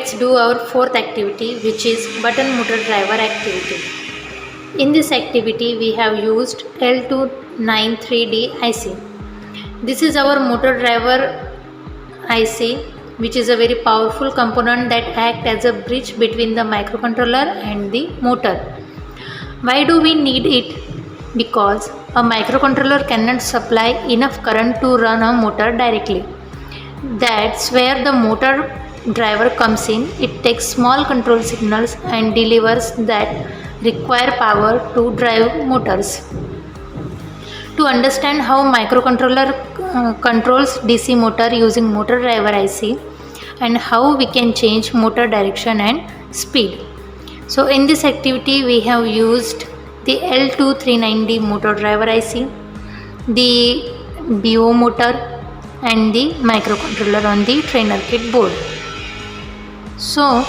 let's do our fourth activity, which is button motor driver activity. In this activity we have used L293D IC. This is our motor driver IC, which is a very powerful component that acts as a bridge between the microcontroller and the motor. Why do we need it? Because a microcontroller cannot supply enough current to run a motor directly. That's where the motor driver comes in. It takes small control signals and delivers that require power to drive motors. To understand how microcontroller controls DC motor using motor driver IC and how we can change motor direction and speed. So in this activity we have used the L239D motor driver IC, the BO motor and the microcontroller on the trainer kit board. So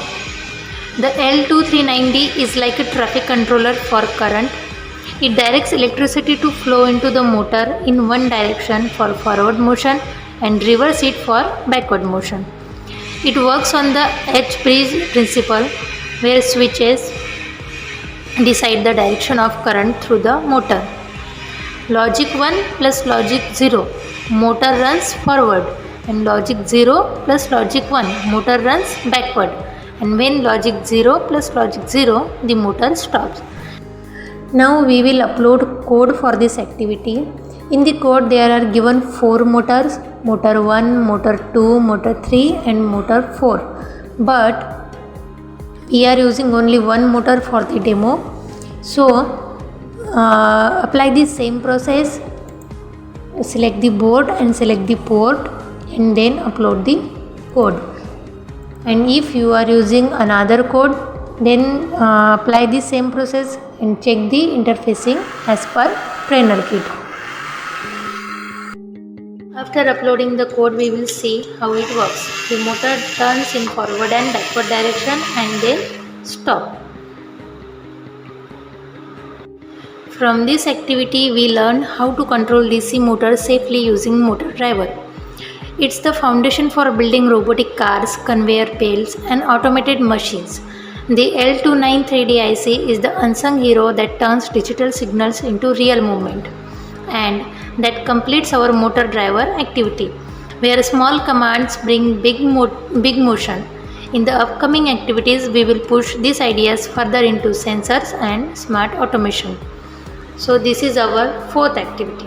the L239D is like a traffic controller for current. It directs electricity to flow into the motor in one direction for forward motion and reverse it for backward motion. It works on the H-bridge principle, where switches decide the direction of current through the motor. Logic 1 plus logic 0, motor runs forward, and logic 0 plus logic 1, motor runs backward, and when logic 0 plus logic 0, the motor stops. Now we will upload code for this activity. In the code there are given 4 motors, motor 1, motor 2, motor 3 and motor 4. But we are using only one motor for the demo. So apply the same process, select the board and select the port and then upload the code. And if you are using another code, then apply the same process and check the interfacing as per trainer kit. After uploading the code, we will see how it works. The motor turns in forward and backward direction and then stop. From this activity we learned how to control DC motor safely using motor driver. It's the foundation for building robotic cars, conveyor belts and automated machines. The L293D IC is the unsung hero that turns digital signals into real movement, and that completes our motor driver activity, where small commands bring big motion. In the upcoming activities, we will push these ideas further into sensors and smart automation. So this is our fourth activity.